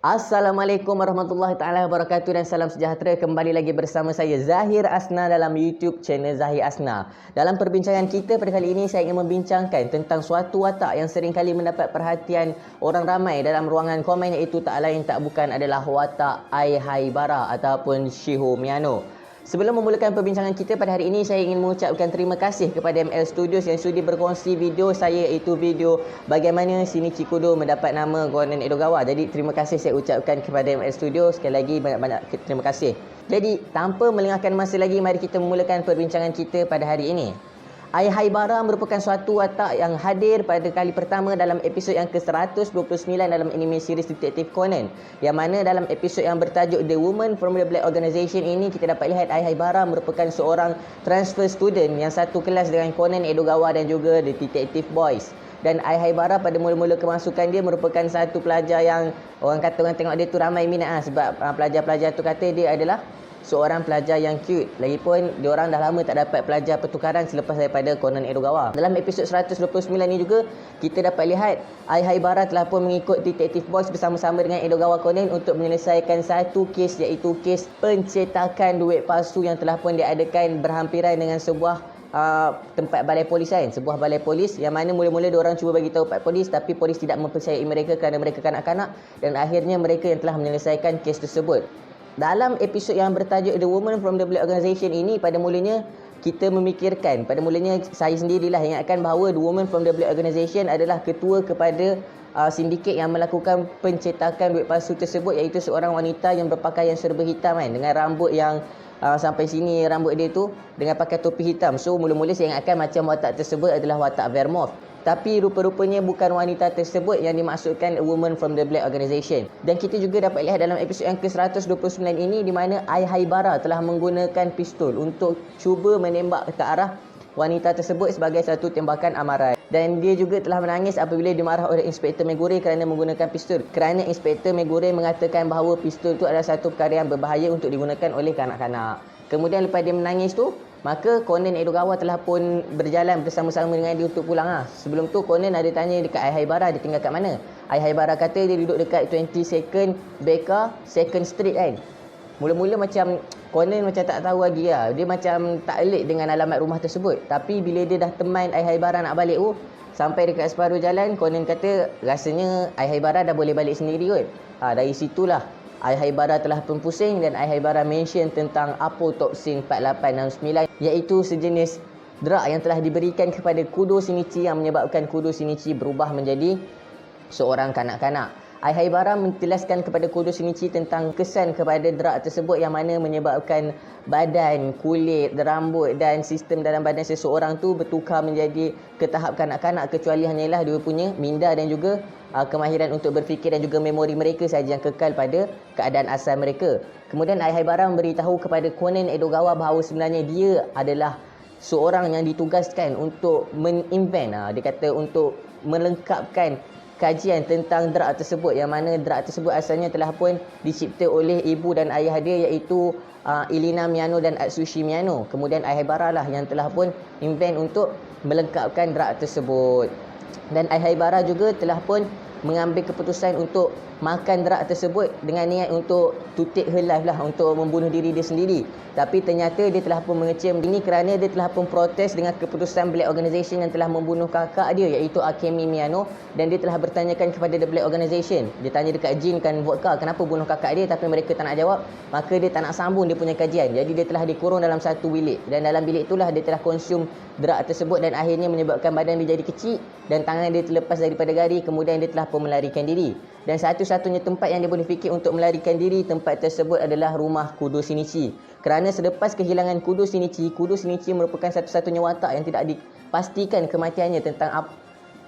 Assalamualaikum warahmatullahi taala wabarakatuh dan salam sejahtera. Kembali lagi bersama saya Zahir Asna dalam YouTube channel Zahir Asna. Dalam perbincangan kita pada kali ini, saya ingin membincangkan tentang suatu watak yang sering kali mendapat perhatian orang ramai dalam ruangan komen, iaitu tak lain tak bukan adalah watak Ai Haibara ataupun Shiho Miyano. Sebelum memulakan perbincangan kita pada hari ini, saya ingin mengucapkan terima kasih kepada ML Studios yang sudi berkongsi video saya, iaitu video bagaimana Shinichi Kudo mendapat nama Konan Edogawa. Jadi terima kasih saya ucapkan kepada ML Studios. Sekali lagi banyak-banyak terima kasih. Jadi tanpa melengahkan masa lagi, mari kita memulakan perbincangan kita pada hari ini. Ai Haibara merupakan suatu watak yang hadir pada kali pertama dalam episod yang ke-129 dalam anime series Detektif Conan, yang mana dalam episod yang bertajuk The Woman from the Black Organization ini kita dapat lihat Ai Haibara merupakan seorang transfer student yang satu kelas dengan Conan Edogawa dan juga The Detective Boys. Dan Ai Haibara pada mula-mula kemasukan dia merupakan satu pelajar yang orang tengok dia tu ramai minat sebab pelajar-pelajar tu kata dia adalah seorang pelajar yang cute. Lagipun diorang dah lama tak dapat pelajar pertukaran selepas daripada Conan Edogawa. Dalam episod 129 ni juga kita dapat lihat Ai Haibara telah pun mengikut Detective Boys bersama-sama dengan Edogawa Conan untuk menyelesaikan satu kes, iaitu kes pencetakan duit palsu yang telah pun diadakan berhampiran dengan sebuah tempat balai polis kan. Sebuah balai polis yang mana mula-mula diorang cuba bagi tahu pada polis, tapi polis tidak mempercayai mereka kerana mereka kanak-kanak, dan akhirnya mereka yang telah menyelesaikan kes tersebut. Dalam episod yang bertajuk The Woman from the Black Organization ini, pada mulanya kita memikirkan, pada mulanya saya sendirilah ingatkan bahawa The Woman from the Black Organization adalah ketua kepada sindiket yang melakukan pencetakan duit palsu tersebut, iaitu seorang wanita yang berpakaian serba hitam kan, dengan rambut yang sampai sini rambut dia tu, dengan pakai topi hitam. So mula-mula saya ingatkan macam watak tersebut adalah watak Vermouth. Tapi rupa-rupanya bukan wanita tersebut yang dimaksudkan A Woman from the Black Organization. Dan kita juga dapat lihat dalam episod yang ke-129 ini di mana Ai Haibara telah menggunakan pistol untuk cuba menembak ke arah wanita tersebut sebagai satu tembakan amaran. Dan dia juga telah menangis apabila dimarah oleh Inspektor Megure kerana menggunakan pistol. Kerana Inspektor Megure mengatakan bahawa pistol itu adalah satu perkara yang berbahaya untuk digunakan oleh kanak-kanak. Kemudian lepas dia menangis tu, maka Conan Edogawa telah pun berjalan bersama-sama dengan dia untuk pulang. Sebelum tu Conan ada tanya dekat Ai Haibara dia tinggal kat mana. Ai Haibara kata dia duduk dekat 22nd Baker 2nd Street kan. Mula-mula macam Conan macam tak tahu lagi lah. Dia macam tak elik dengan alamat rumah tersebut. Tapi bila dia dah teman Ai Haibara nak balik sampai dekat separuh jalan, Conan kata rasanya Ai Haibara dah boleh balik sendiri kot. Dari situlah Ai Haibara telah pun pusing dan Ai Haibara mention tentang Apotoxin 4869, iaitu sejenis drug yang telah diberikan kepada Kudo Shinichi yang menyebabkan Kudo Shinichi berubah menjadi seorang kanak-kanak. Ai Haibara menjelaskan kepada Kudo Shinichi tentang kesan kepada drug tersebut yang mana menyebabkan badan, kulit, rambut dan sistem dalam badan seseorang tu bertukar menjadi ke tahap kanak-kanak, kecuali hanyalah dia punya minda dan juga kemahiran untuk berfikir dan juga memori mereka sahaja yang kekal pada keadaan asal mereka. Kemudian Ai Haibara memberitahu kepada Conan Edogawa bahawa sebenarnya dia adalah seorang yang ditugaskan untuk men-invent, dia kata untuk melengkapkan kajian tentang drug tersebut, yang mana drug tersebut asalnya telah pun dicipta oleh ibu dan ayah dia, iaitu Elina Miyano dan Atsushi Miyano. Kemudian Ai Haibara lah yang telah pun invent untuk melengkapkan drug tersebut. Dan Ai Haibara juga telah pun mengambil keputusan untuk makan drug tersebut dengan niat untuk to take her life lah, untuk membunuh diri dia sendiri. Tapi ternyata dia telah pun mengecam ini kerana dia telah pun protes dengan keputusan Black Organization yang telah membunuh kakak dia, iaitu Akemi Miyano. Dan dia telah bertanyakan kepada The Black Organization. Dia tanya dekat Jin kan Vodka, kenapa bunuh kakak dia, tapi mereka tak nak jawab. Maka dia tak nak sambung dia punya kajian. Jadi dia telah dikurung dalam satu bilik. Dan dalam bilik itulah dia telah konsum drug tersebut dan akhirnya menyebabkan badan dia jadi kecil dan tangan dia terlepas daripada gari. Kemudian dia telah pun melarikan diri. Dan satu-satunya tempat yang dia boleh fikir untuk melarikan diri, tempat tersebut adalah rumah Kudo Shinichi. Kerana selepas kehilangan Kudo Shinichi merupakan satu-satunya watak yang tidak dipastikan kematiannya,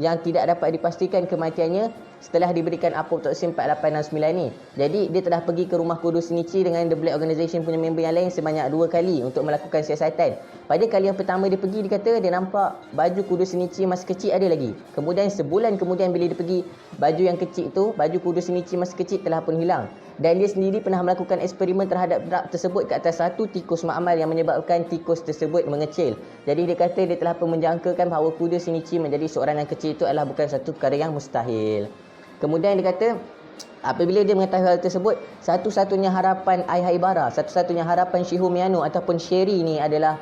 yang tidak dapat dipastikan kematiannya setelah diberikan Apotoxin 4869 ni. Jadi dia telah pergi ke rumah Kudo Shinichi dengan The Black Organization punya member yang lain sebanyak 2 kali untuk melakukan siasatan. Pada kali yang pertama dia pergi, dia kata dia nampak baju Kudo Shinichi masih kecil ada lagi. Kemudian sebulan kemudian bila dia pergi, baju yang kecil tu, baju Kudo Shinichi masih kecil telah pun hilang. Dan dia sendiri pernah melakukan eksperimen terhadap drug tersebut ke atas satu tikus makmal yang menyebabkan tikus tersebut mengecil. Jadi dia kata dia telah pun menjangkakan bahawa Kudo Shinichi menjadi seorang yang kecil itu adalah bukan satu perkara yang mustahil. Kemudian dia kata Apabila dia mengetahui hal tersebut, satu-satunya harapan Ai Haibara, satu-satunya harapan Shiho Miyano ataupun Sherry ni adalah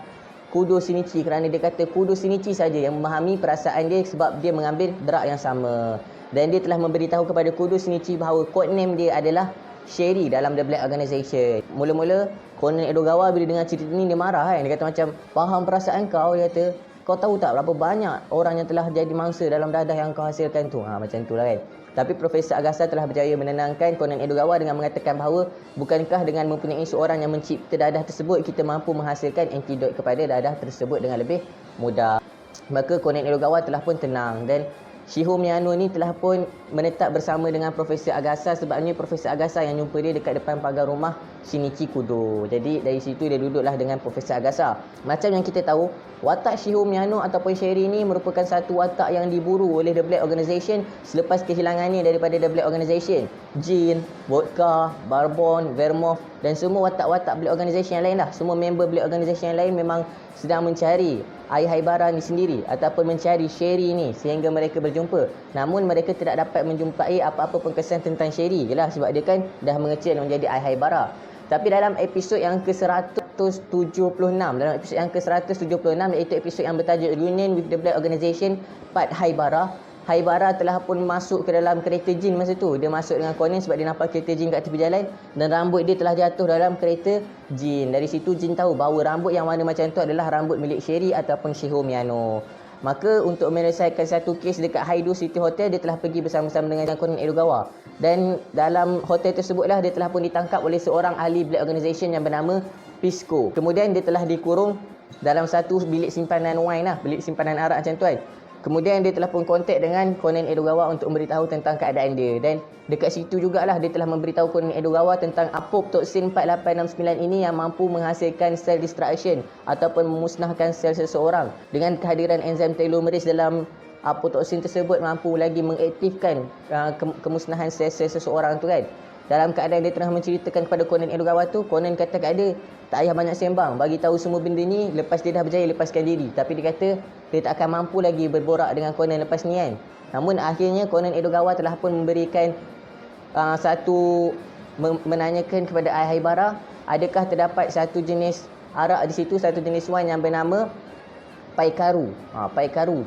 Kudo Shinichi, kerana dia kata Kudo Shinichi saja yang memahami perasaan dia sebab dia mengambil drug yang sama. Dan dia telah memberitahu kepada Kudo Shinichi bahawa codename dia adalah Sherry dalam The Black Organization. Mula-mula Conan Edogawa bila dengar cerita ni dia marah kan. Dia kata macam, faham perasaan kau, dia kata. Kau tahu tak berapa banyak orang yang telah jadi mangsa dalam dadah yang kau hasilkan tu. Macam tu lah kan. Tapi Profesor Agasa telah berjaya menenangkan Conan Edogawa dengan mengatakan bahawa bukankah dengan mempunyai seorang yang mencipta dadah tersebut, kita mampu menghasilkan antidot kepada dadah tersebut dengan lebih mudah. Maka Conan Edogawa telah pun tenang dan Shiho Miyano ni telah pun menetap bersama dengan Profesor Agasa, sebabnya Profesor Agasa yang jumpa dia dekat depan pagar rumah Shinichi Kudo. Jadi dari situ dia duduklah dengan Profesor Agasa. Macam yang kita tahu, watak Shiho Miyano ataupun Sherry ni merupakan satu watak yang diburu oleh The Black Organization selepas kehilangannya daripada The Black Organization. Jin, Vodka, Barbon, Vermouth dan semua watak-watak Black Organization yang lain lah. Semua member Black Organization yang lain memang sedang mencari Ai Haibara ni sendiri ataupun mencari Sherry ni sehingga mereka berjumpa. Namun mereka tidak dapat menjumpai apa-apa pun kesan tentang Sherry. Yalah, sebab dia kan dah mengecil menjadi Ai Haibara. Tapi dalam episod yang ke-176, dalam episod yang ke-176 iaitu episod yang bertajuk Reunion with the Black Organization Part Haibara, Haibara telah pun masuk ke dalam kereta jin masa tu. Dia masuk dengan Conan sebab dia nampak kereta jin kat tepi jalan dan rambut dia telah jatuh dalam kereta jin. Dari situ jin tahu bahawa rambut yang warna macam tu adalah rambut milik Sherry ataupun Shiho Miyano. Maka untuk menyelesaikan satu kes dekat Haido City Hotel, dia telah pergi bersama-sama dengan Conan Edogawa. Dan dalam hotel tersebutlah dia telah pun ditangkap oleh seorang ahli Black Organization yang bernama Pisco. Kemudian dia telah dikurung dalam satu bilik simpanan wine lah, bilik simpanan arak macam tu kan. Kemudian dia telah pun kontak dengan Conan Edogawa untuk memberitahu tentang keadaan dia. Dan dekat situ jugalah dia telah memberitahu Conan Edogawa tentang apoptosin 4869 ini yang mampu menghasilkan sel destruction ataupun memusnahkan sel seseorang. Dengan kehadiran enzim telomerase dalam apoptosin tersebut mampu lagi mengaktifkan kemusnahan sel-sel seseorang tu kan. Dalam keadaan dia tengah menceritakan kepada Conan Edogawa tu, Conan kata kat dia, tak payah banyak sembang, bagi tahu semua benda ni lepas dia dah berjaya lepaskan diri. Tapi dia kata dia tak akan mampu lagi berborak dengan Conan lepas ni kan. Namun akhirnya Conan Edogawa telah pun memberikan menanyakan kepada Ai Haibara, adakah terdapat satu jenis arak di situ, satu jenis wine yang bernama Paikaru. Paikaru.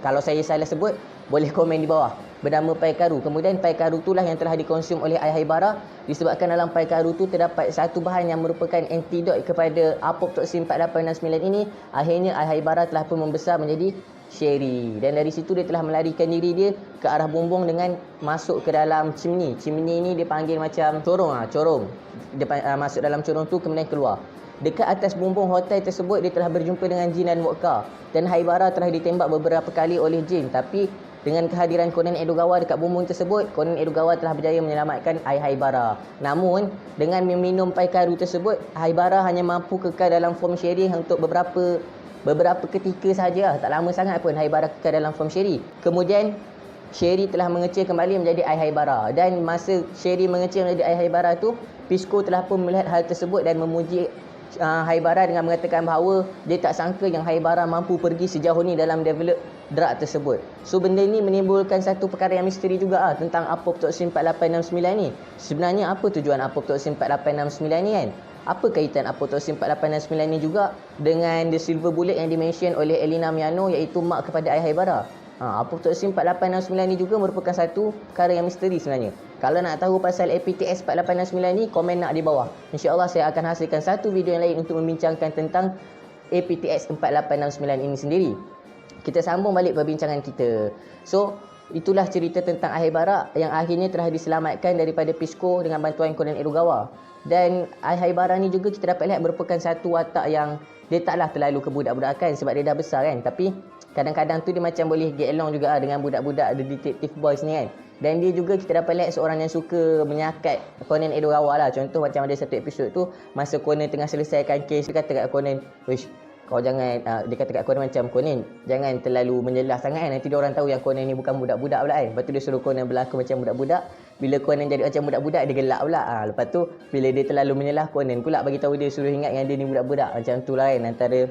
Kalau saya salah sebut, boleh komen di bawah. Bernama Paikaru. Kemudian Paikaru itulah yang telah dikonsum oleh Ai Haibara disebabkan dalam Paikaru tu terdapat satu bahan yang merupakan antidot kepada apoptosin 4869 ini. Akhirnya Ai Haibara telah pun membesar menjadi Sherry. Dan dari situ dia telah melarikan diri dia ke arah bumbung dengan masuk ke dalam chimney. Chimney ni dia panggil macam corong. Dia masuk dalam corong tu kemudian keluar. Dekat atas bumbung hotel tersebut dia telah berjumpa dengan Jin dan Vodka. Dan Haibara telah ditembak beberapa kali oleh Jin. Tapi dengan kehadiran Conan Edogawa dekat bumbung tersebut, Conan Edogawa telah berjaya menyelamatkan Ai Haibara. Namun, dengan meminum Paikaru tersebut, Haibara hanya mampu kekal dalam form Sherry untuk beberapa ketika sahaja. Tak lama sangat pun Haibara kekal dalam form Sherry. Kemudian, Sherry telah mengecil kembali menjadi Ai Haibara. Dan masa Sherry mengecil menjadi Ai Haibara tu, Pisco telah pun melihat hal tersebut dan memuji Haibara dengan mengatakan bahawa dia tak sangka yang Haibara mampu pergi sejauh ni dalam develop drug tersebut. So benda ni menimbulkan satu perkara yang misteri juga tentang apoptosin 4869 ni. Sebenarnya apa tujuan apoptosin 4869 ni kan? Apa kaitan apoptosin 4869 ni juga dengan the silver bullet yang dimention oleh Elena Miyano iaitu mak kepada Ai Haibara? Apoptosin 4869 ni juga merupakan satu perkara yang misteri sebenarnya. Kalau nak tahu pasal APTS 4869 ni, komen nak di bawah. InsyaAllah saya akan hasilkan satu video yang lain untuk membincangkan tentang APTS 4869 ini sendiri. Kita sambung balik perbincangan kita. So, itulah cerita tentang Ai Haibara yang akhirnya telah diselamatkan daripada Pisco dengan bantuan Conan Edogawa. Dan Ai Haibara ni juga kita dapat lihat merupakan satu watak yang dia taklah terlalu kebudak-budakan sebab dia dah besar kan. Tapi kadang-kadang tu dia macam boleh get along juga dengan budak-budak the detective boys ni kan. Dan dia juga kita dapat lihat seorang yang suka menyakat Conan Edogawa lah. Contoh macam ada satu episod tu, masa Conan tengah selesaikan kes, dia kata kat Conan, "Wish, kau jangan," dia kata kat Conan macam, "Conan, jangan terlalu menjelas sangat kan. Nanti dia orang tahu yang Conan ni bukan budak-budak pula kan." Lepas tu dia suruh Conan berlaku macam budak-budak. Bila Conan jadi macam budak-budak, dia gelak pula. Lepas tu, bila dia terlalu menjelas, Conan pula bagi tahu dia, suruh ingat yang dia ni budak-budak. Macam tu lah kan antara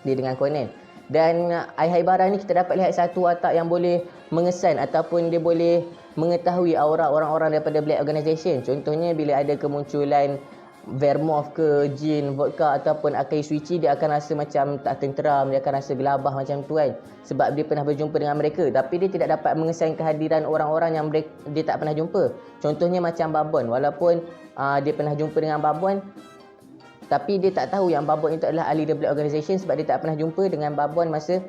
dia dengan Conan. Dan Ai Haibara ni kita dapat lihat satu watak yang boleh mengesan ataupun dia boleh mengetahui aura orang-orang daripada Black Organisation. Contohnya bila ada kemunculan Vermouth ke gin, vodka ataupun Akai Suici, dia akan rasa macam tak tenteram, dia akan rasa gelabah macam tu kan. Sebab dia pernah berjumpa dengan mereka, tapi dia tidak dapat mengesan kehadiran orang-orang yang dia tak pernah jumpa. Contohnya macam Babon, walaupun dia pernah jumpa dengan Babon, tapi dia tak tahu yang Babon itu adalah ahli The Black Organisation sebab dia tak pernah jumpa dengan Babon masa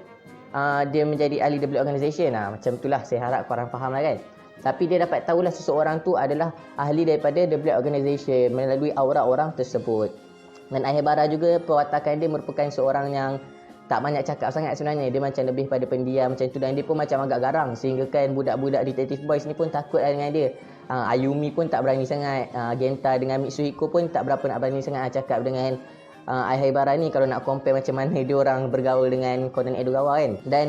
dia menjadi ahli The Black Organisation. Macam itulah, saya harap korang faham lah kan. Tapi dia dapat tahulah seseorang tu adalah ahli daripada The Black Organisation melalui aura orang tersebut. Dan Aihaibara juga, perwatakan dia merupakan seorang yang tak banyak cakap sangat sebenarnya. Dia macam lebih pada pendiam macam tu, dan dia pun macam agak garang sehingga kan budak-budak Detective Boys ni pun takut dengan dia. Ayumi pun tak berani sangat, Genta dengan Mitsuhiko pun tak berapa nak berani sangat cakap dengan Aihaibara ni kalau nak compare macam mana dia orang bergaul dengan Conan Edogawa kan. Dan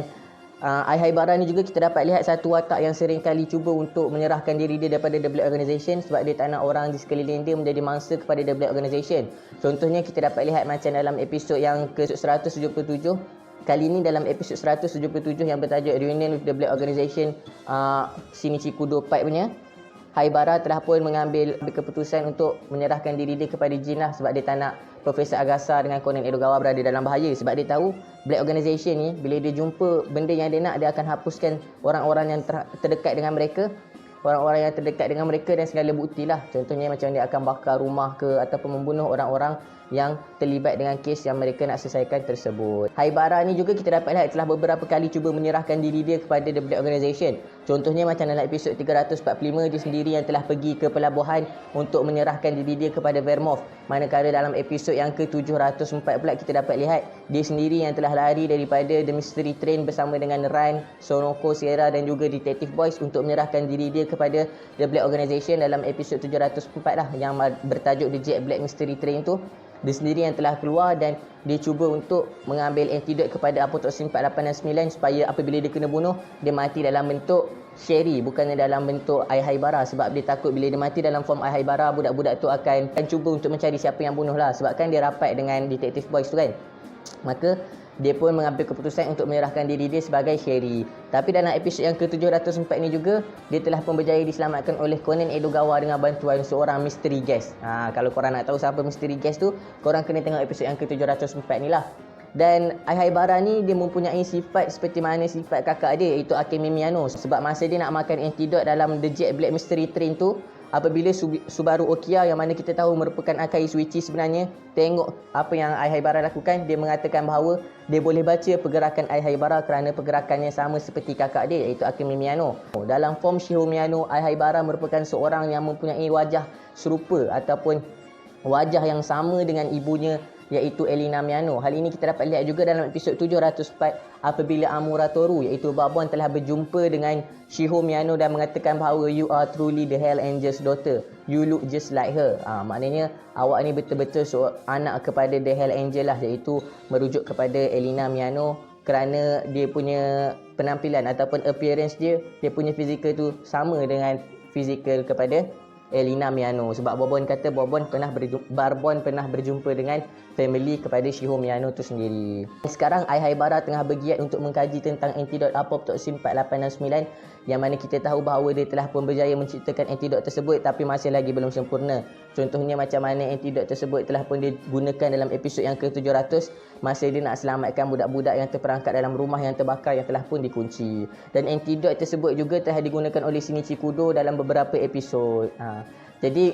Aihaibara ni juga kita dapat lihat satu watak yang sering kali cuba untuk menyerahkan diri dia daripada The Black Organisation sebab dia tak nak orang di sekeliling dia menjadi mangsa kepada The Black Organisation. Contohnya kita dapat lihat macam dalam episod yang ke-177. Kali ni dalam episod 177 yang bertajuk Reunion with the Black Organisation, Shinichi Kudo Pipe punya, Haibara telah pun mengambil keputusan untuk menyerahkan diri dia kepada Jin lah, sebab dia tak nak Profesor Agasa dengan Conan Edogawa berada dalam bahaya. Sebab dia tahu Black Organisation ni, bila dia jumpa benda yang dia nak, dia akan hapuskan orang-orang yang terdekat dengan mereka, orang-orang yang terdekat dengan mereka dan segala bukti lah. Contohnya macam dia akan bakar rumah ke ataupun membunuh orang-orang yang terlibat dengan kes yang mereka nak selesaikan tersebut. Haibara ni juga kita dapat lihat telah beberapa kali cuba menyerahkan diri dia kepada The Black Organisation. Contohnya macam dalam episod 345, dia sendiri yang telah pergi ke pelabuhan untuk menyerahkan diri dia kepada Vermouth. Manakala dalam episod yang ke-704 pula kita dapat lihat dia sendiri yang telah lari daripada The Mystery Train bersama dengan Ran, Sonoko, Sierra dan juga Detective Boys untuk menyerahkan diri dia kepada The Black Organisation dalam episod 704 lah, yang bertajuk The Jet Black Mystery Train tu. Dia sendiri yang telah keluar dan dia cuba untuk mengambil antidote kepada Apotoksin 4869 supaya apabila dia kena bunuh, dia mati dalam bentuk Sherry, bukannya dalam bentuk Aihaibara. Sebab dia takut bila dia mati dalam form Aihaibara, budak-budak tu akan cuba untuk mencari siapa yang bunuh lah. Sebab kan dia rapat dengan Detective Boys tu kan. Maka dia pun mengambil keputusan untuk menyerahkan diri dia sebagai Sherry. Tapi dalam episod yang ke-704 ni juga, dia telah pun berjaya diselamatkan oleh Conan Edogawa dengan bantuan seorang mystery guest. Kalau korang nak tahu siapa mystery guest tu, korang kena tengok episod yang ke-704 ni lah. Dan Aihaibara ni dia mempunyai sifat seperti mana sifat kakak dia, iaitu Akemi Miyano. Sebab masa dia nak makan antidote dalam The Jet Black Mystery Train tu, apabila Subaru Okia yang mana kita tahu merupakan Akai Suichi sebenarnya, tengok apa yang Aihaibara lakukan, dia mengatakan bahawa dia boleh baca pergerakan Aihaibara kerana pergerakannya sama seperti kakak dia, iaitu Akemi Miyano. Dalam form Shiho Miyano, Aihaibara merupakan seorang yang mempunyai wajah serupa ataupun wajah yang sama dengan ibunya, iaitu Elina Miyano. Hal ini kita dapat lihat juga dalam episod 704 apabila Amuratoru, iaitu Babon, telah berjumpa dengan Shiho Miyano dan mengatakan bahawa you are truly the Hell Angel's daughter. You look just like her. Maknanya awak ni betul-betul anak kepada the Hell Angel lah, iaitu merujuk kepada Elina Miyano kerana dia punya penampilan ataupun appearance dia punya fizikal tu sama dengan fizikal kepada Elina Miyano. Sebab Barbon kata Barbon pernah berjumpa dengan family kepada Shiho Miyano tu sendiri. Sekarang Aihaibara tengah bergiat untuk mengkaji tentang antidot Apoptoxin 4869, yang mana kita tahu bahawa dia telah pun berjaya menciptakan antidot tersebut tapi masih lagi belum sempurna. Contohnya macam mana antidot tersebut telah pun digunakan dalam episod yang ke-700 masa dia nak selamatkan budak-budak yang terperangkap dalam rumah yang terbakar yang telah pun dikunci. Dan antidot tersebut juga telah digunakan oleh Shinichi Kudo dalam beberapa episod. Jadi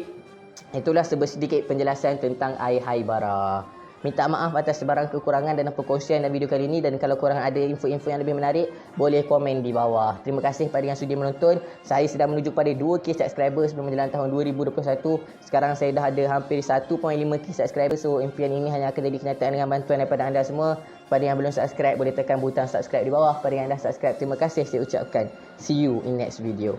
itulah sedikit penjelasan tentang Aihaibara. Minta maaf atas sebarang kekurangan dalam perkongsian dalam video kali ini, dan kalau korang ada info-info yang lebih menarik, boleh komen di bawah. Terima kasih kepada yang sudi menonton. Saya sedang menuju pada 2k subscriber sebelum menjelang tahun 2021. Sekarang saya dah ada hampir 1.5k subscriber. So impian ini hanya akan jadi kenyataan dengan bantuan daripada anda semua. Pada yang belum subscribe, boleh tekan butang subscribe di bawah. Pada yang dah subscribe, terima kasih saya ucapkan. See you in next video.